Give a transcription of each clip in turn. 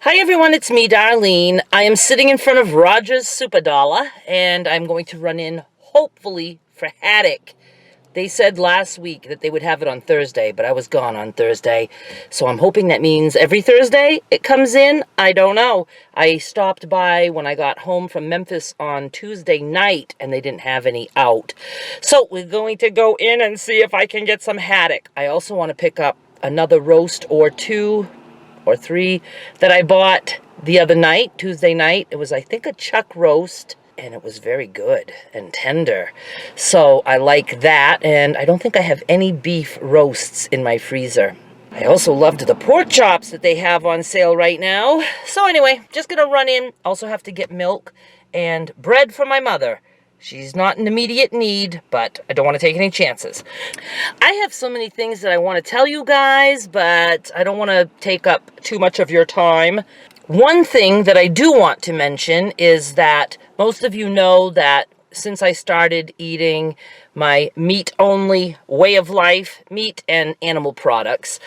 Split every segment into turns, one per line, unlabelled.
Hi everyone, it's me, Darlene. I am sitting in front of Roger's Super Dollar, and I'm going to run in, hopefully, for haddock. They said last week that they would have it on Thursday, but I was gone on Thursday. So I'm hoping that means every Thursday it comes in. I don't know. I stopped by when I got home from Memphis on Tuesday night, and they didn't have any out. So we're going to go in and see if I can get some haddock. I also want to pick up another roast or two or three that I bought the other night, Tuesday night. It was, I think, a chuck roast, and it was very good and tender. So I like that, and I don't think I have any beef roasts in my freezer. I also loved the pork chops that they have on sale right now. So anyway, just gonna run in. Also have to get milk and bread for my mother. She's not in immediate need, but I don't want to take any chances. I have so many things that I want to tell you guys, but I don't want to take up too much of your time. One thing that I do want to mention is that most of you know that since I started eating my meat-only way of life, meat and animal products,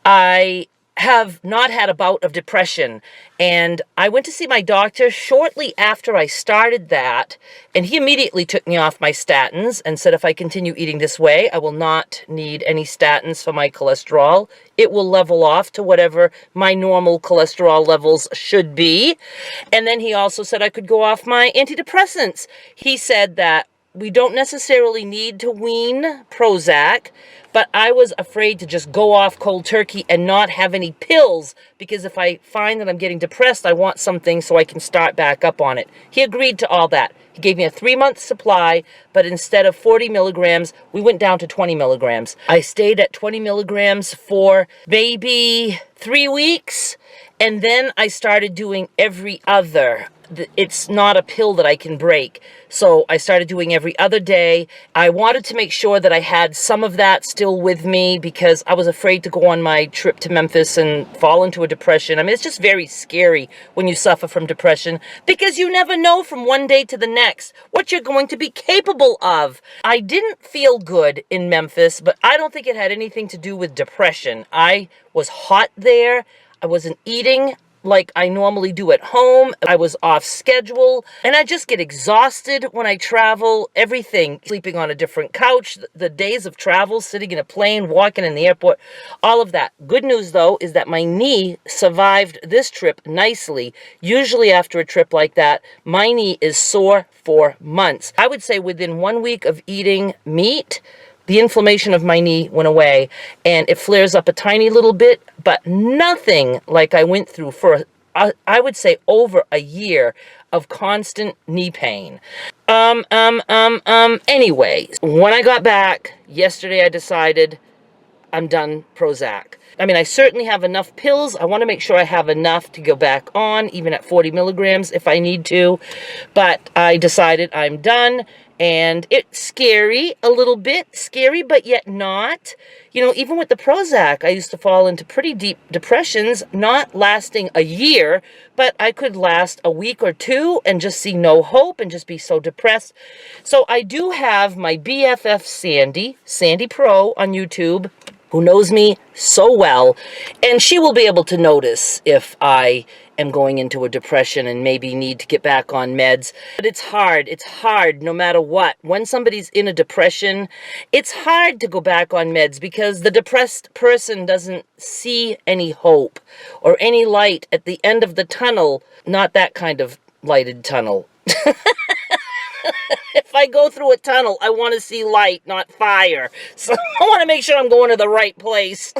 I have not had a bout of depression, and I went to see my doctor shortly after I started that, and he immediately took me off my statins and said if I continue eating this way, I will not need any statins for my cholesterol. It will level off to whatever my normal cholesterol levels should be. And then he also said I could go off my antidepressants. He said that we don't necessarily need to wean Prozac, but I was afraid to just go off cold turkey and not have any pills, because if I find that I'm getting depressed, I want something so I can start back up on it. He agreed to all that. He gave me a 3-month supply, but instead of 40 milligrams, we went down to 20 milligrams. I stayed at 20 milligrams for maybe 3 weeks, and then I started doing every other. It's not a pill that I can break. So I started doing every other day. I wanted to make sure that I had some of that still with me because I was afraid to go on my trip to Memphis and fall into a depression. I mean, it's just very scary when you suffer from depression because you never know from one day to the next what you're going to be capable of. I didn't feel good in Memphis, but I don't think it had anything to do with depression. I was hot there. I wasn't eating like I normally do at home. I was off schedule, and I just get exhausted when I travel. Everything, sleeping on a different couch, the days of travel, sitting in a plane, walking in the airport, all of that. Good news, though, is that my knee survived this trip nicely. Usually after a trip like that, my knee is sore for months. I would say within 1 week of eating meat, the inflammation of my knee went away, and it flares up a tiny little bit, but nothing like I went through for, I would say, over a year of constant knee pain. Anyway, when I got back yesterday, I decided I'm done Prozac. I mean, I certainly have enough pills. I want to make sure I have enough to go back on, even at 40 milligrams if I need to. But I decided I'm done. And it's scary, a little bit scary, but yet not. You know, even with the Prozac, I used to fall into pretty deep depressions, not lasting a year, but I could last a week or two and just see no hope and just be so depressed. So I do have my BFF Sandy Pro on YouTube, who knows me so well, and she will be able to notice if I am going into a depression and maybe need to get back on meds. But it's hard no matter what. When somebody's in a depression, it's hard to go back on meds because the depressed person doesn't see any hope or any light at the end of the tunnel. Not that kind of lighted tunnel. If I go through a tunnel, I want to see light, not fire. So I want to make sure I'm going to the right place.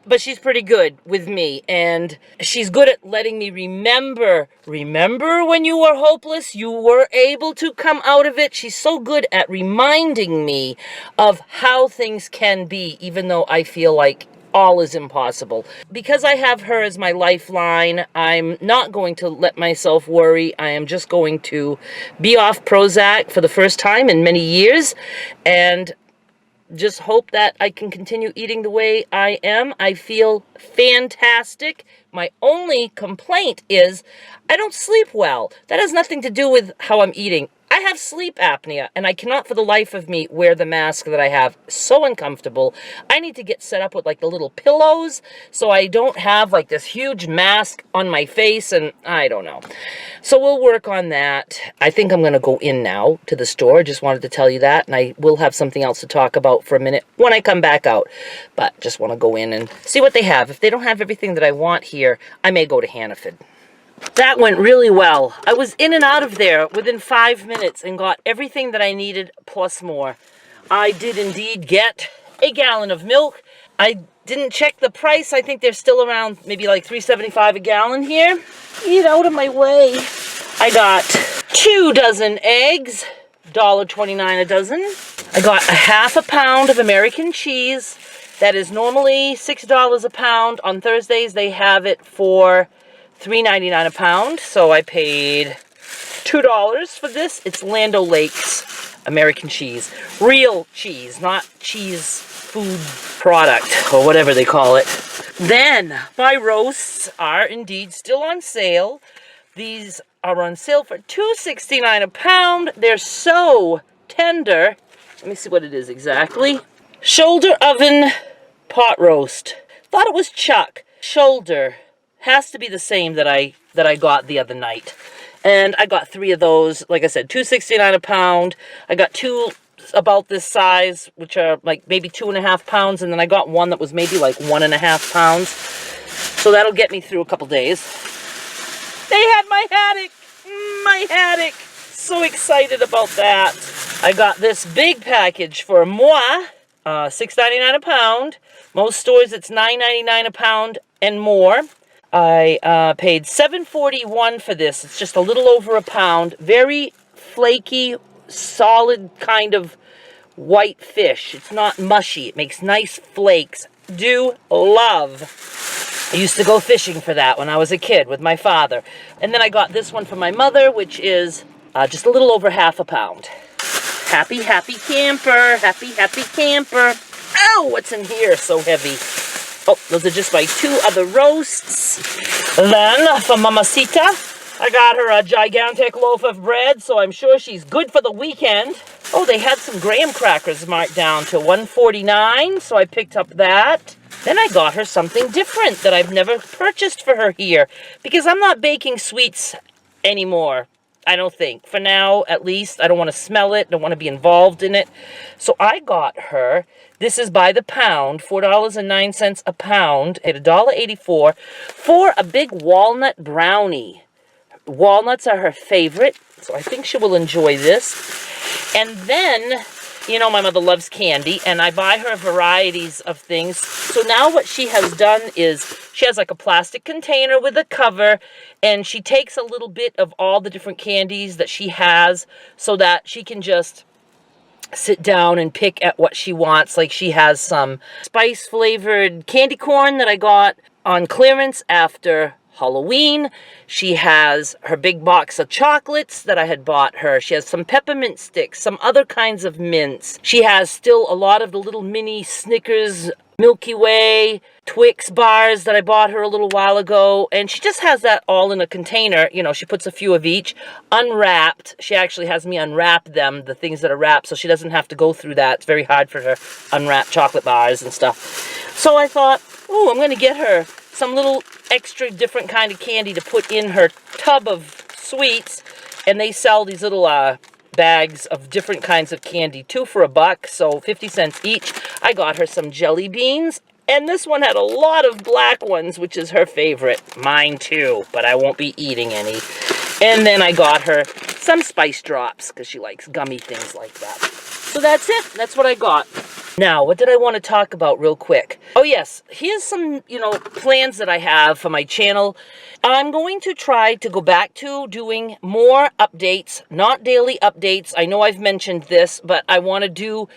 But she's pretty good with me, and she's good at letting me remember when you were hopeless, you were able to come out of it. She's so good at reminding me of how things can be, even though I feel like all is impossible. Because I have her as my lifeline, I'm not going to let myself worry. I am just going to be off Prozac for the first time in many years, and just hope that I can continue eating the way I am. I feel fantastic. My only complaint is I don't sleep well. That has nothing to do with how I'm eating. I I have sleep apnea, and I cannot for the life of me wear the mask that I have. So uncomfortable. I need to get set up with like the little pillows so I don't have like this huge mask on my face, and I don't know. So we'll work on that. I think I'm going to go in now to the store. Just wanted to tell you that, and I will have something else to talk about for a minute when I come back out. But just want to go in and see what they have. If they don't have everything that I want here, I may go to Hannaford. That went really well. I was in and out of there within 5 minutes and got everything that I needed plus more. I did indeed get a gallon of milk. I didn't check the price. I think they're still around maybe like $3.75 a gallon here. Get out of my way. I got 2 dozen eggs, $1.29 a dozen. I got a ½ pound of American cheese. That is normally $6 a pound. On Thursdays they have it for $3.99 a pound, so I paid $2 for this. It's Land O'Lakes American cheese. Real cheese, not cheese food product, or whatever they call it. Then, my roasts are indeed still on sale. These are on sale for $2.69 a pound. They're so tender. Let me see what it is exactly. Shoulder oven pot roast. Thought it was chuck. Shoulder. Has to be the same that I got the other night. And I got 3 of those. Like I said, $2.69 a pound. I got 2 about this size, which are like maybe 2.5 pounds. And then I got one that was maybe like 1.5 pounds. So that'll get me through a couple days. They had my haddock. My haddock. So excited about that. I got this big package for moi. $6.99 a pound. Most stores it's $9.99 a pound and more. I paid $7.41 for this. It's just a little over a pound. Very flaky, solid kind of white fish. It's not mushy. It makes nice flakes. Do love. I used to go fishing for that when I was a kid with my father. And then I got this one for my mother, which is just a little over ½ a pound. Happy, happy camper. Happy, happy camper. Oh, what's in here so heavy? Oh, those are just my 2 other roasts. Then, for Mamacita, I got her a gigantic loaf of bread, so I'm sure she's good for the weekend. Oh, they had some graham crackers marked down to $1.49, so I picked up that. Then I got her something different that I've never purchased for her here, because I'm not baking sweets anymore. I don't think. For now, at least. I don't want to smell it. Don't want to be involved in it. So I got her, this is by the pound, $4.09 a pound, at $1.84, for a big walnut brownie. Walnuts are her favorite, so I think she will enjoy this. And then, you know, my mother loves candy, and I buy her varieties of things. So now what she has done is she has like a plastic container with a cover, and she takes a little bit of all the different candies that she has so that she can just sit down and pick at what she wants. Like she has some spice-flavored candy corn that I got on clearance after Halloween. She has her big box of chocolates that I had bought her. She has some peppermint sticks, some other kinds of mints. She has still a lot of the little mini Snickers, Milky Way, Twix bars that I bought her a little while ago. And she just has that all in a container. You know, she puts a few of each, unwrapped. She actually has me unwrap them, the things that are wrapped, so she doesn't have to go through that. It's very hard for her, unwrapped chocolate bars and stuff. So I thought, oh, I'm going to get her some little extra different kind of candy to put in her tub of sweets. And they sell these little bags of different kinds of candy, 2 for $1, so 50 cents each. I got her some jelly beans, and this one had a lot of black ones, which is her favorite. Mine too, but I won't be eating any. And then I got her some spice drops, because she likes gummy things like that. So that's it. That's what I got. Now, what did I want to talk about real quick? Oh yes, here's some, plans that I have for my channel. I'm going to try to go back to doing more updates, not daily updates. I know I've mentioned this, but I want to do,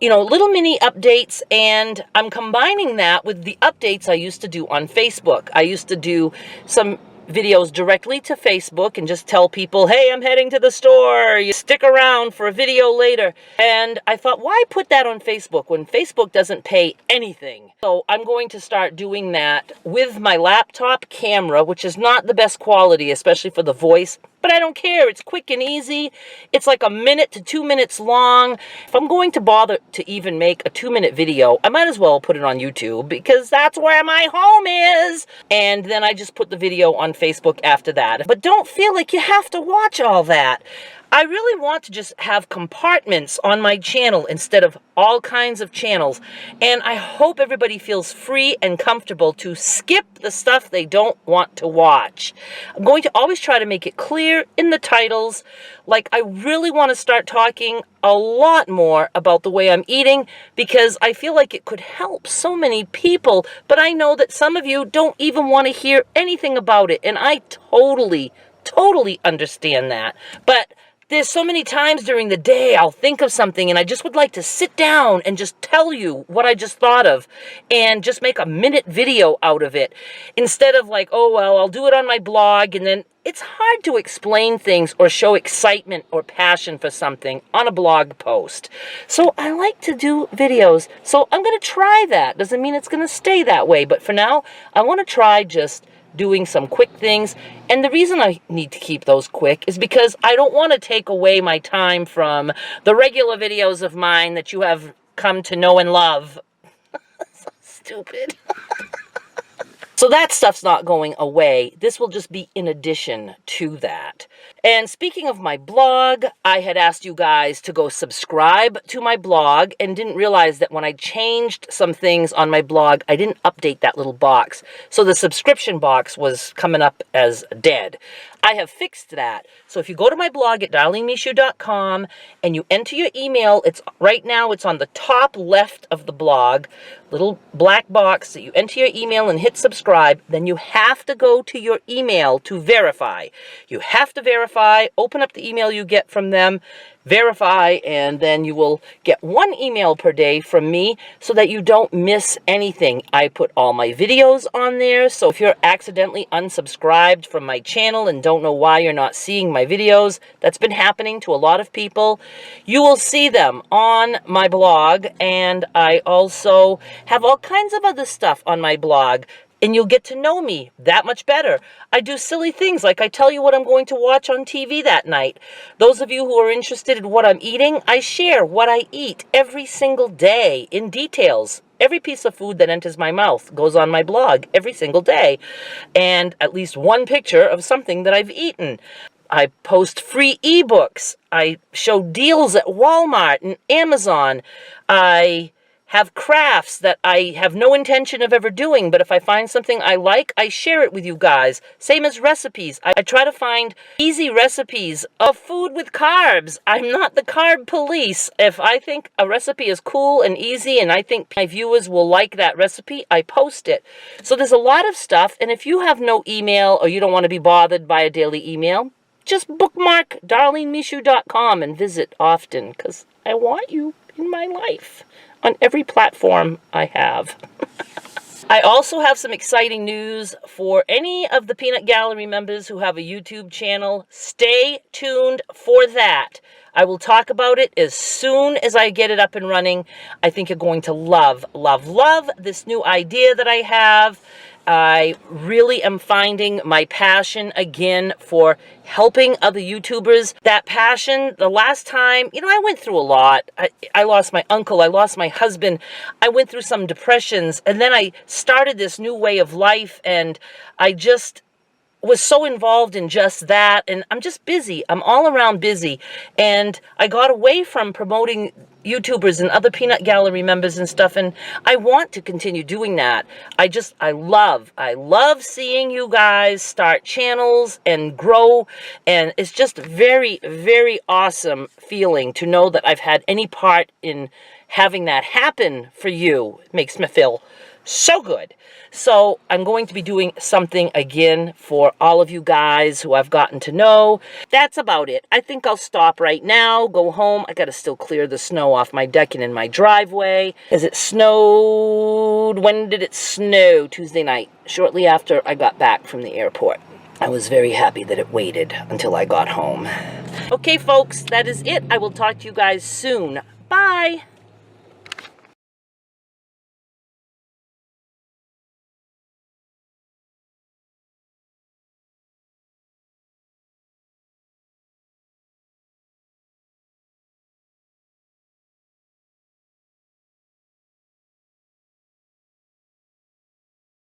little mini updates, and I'm combining that with the updates I used to do on Facebook. I used to do some videos directly to Facebook and just tell people, hey, I'm heading to the store, you stick around for a video later. And I thought, why put that on Facebook when Facebook doesn't pay anything? So I'm going to start doing that with my laptop camera, which is not the best quality, especially for the voice. But I don't care. It's quick and easy. It's like a minute to 2 minutes long. If I'm going to bother to even make a 2-minute video, I might as well put it on YouTube because that's where my home is. And then I just put the video on Facebook after that. But don't feel like you have to watch all that. I really want to just have compartments on my channel instead of all kinds of channels. And I hope everybody feels free and comfortable to skip the stuff they don't want to watch. I'm going to always try to make it clear in the titles. Like, I really want to start talking a lot more about the way I'm eating because I feel like it could help so many people. But I know that some of you don't even want to hear anything about it. And I totally understand that. But there's so many times during the day I'll think of something and I just would like to sit down and just tell you what I just thought of and just make a minute video out of it instead of like, oh, well, I'll do it on my blog. And then it's hard to explain things or show excitement or passion for something on a blog post. So I like to do videos. So I'm going to try that. Doesn't mean it's going to stay that way. But for now, I want to try just doing some quick things. And the reason I need to keep those quick is because I don't want to take away my time from the regular videos of mine that you have come to know and love. So stupid. So that stuff's not going away. This will just be in addition to that. And speaking of my blog, I had asked you guys to go subscribe to my blog and didn't realize that when I changed some things on my blog, I didn't update that little box. So the subscription box was coming up as dead. I have fixed that. So if you go to my blog at darlenemichaud.com and you enter your email, right now it's on the top left of the blog, little black box that you enter your email and hit subscribe. Then you have to go to your email to verify. You have to verify, open up the email you get from them, verify, and then you will get 1 email per day from me so that you don't miss anything. I put all my videos on there, so if you're accidentally unsubscribed from my channel and don't know why you're not seeing my videos, that's been happening to a lot of people, you will see them on my blog. And I also have all kinds of other stuff on my blog. And you'll get to know me that much better. I do silly things, like I tell you what I'm going to watch on TV that night. Those of you who are interested in what I'm eating, I share what I eat every single day in details. Every piece of food that enters my mouth goes on my blog every single day. And at least 1 picture of something that I've eaten. I post free ebooks. I show deals at Walmart and Amazon. I have crafts that I have no intention of ever doing, but if I find something I like, I share it with you guys. Same as recipes. I try to find easy recipes of food with carbs. I'm not the carb police. If I think a recipe is cool and easy and I think my viewers will like that recipe, I post it. So there's a lot of stuff, and if you have no email or you don't want to be bothered by a daily email, just bookmark darlenemichaud.com and visit often, because I want you in my life on every platform I have. I also have some exciting news for any of the Peanut Gallery members who have a YouTube channel. Stay tuned for that. I will talk about it as soon as I get it up and running. I think you're going to love this new idea that I have. I really am finding my passion again for helping other YouTubers. That passion, the last time, I went through a lot. I lost my uncle, I lost my husband, I went through some depressions, and then I started this new way of life, and I just was so involved in just that, and I'm just busy. I'm all around busy, and I got away from promoting YouTubers and other Peanut Gallery members and stuff, and I want to continue doing that. I love seeing you guys start channels and grow, and it's just very, very awesome feeling to know that I've had any part in having that happen for you. It makes me feel so good. So I'm going to be doing something again for all of you guys who I've gotten to know. That's about it. I think I'll stop right now, go home. I got to still clear the snow off my deck and in my driveway. As it snowed, when did it snow? Tuesday night, shortly after I got back from the airport. I was very happy that it waited until I got home. Okay, folks, that is it. I will talk to you guys soon. Bye.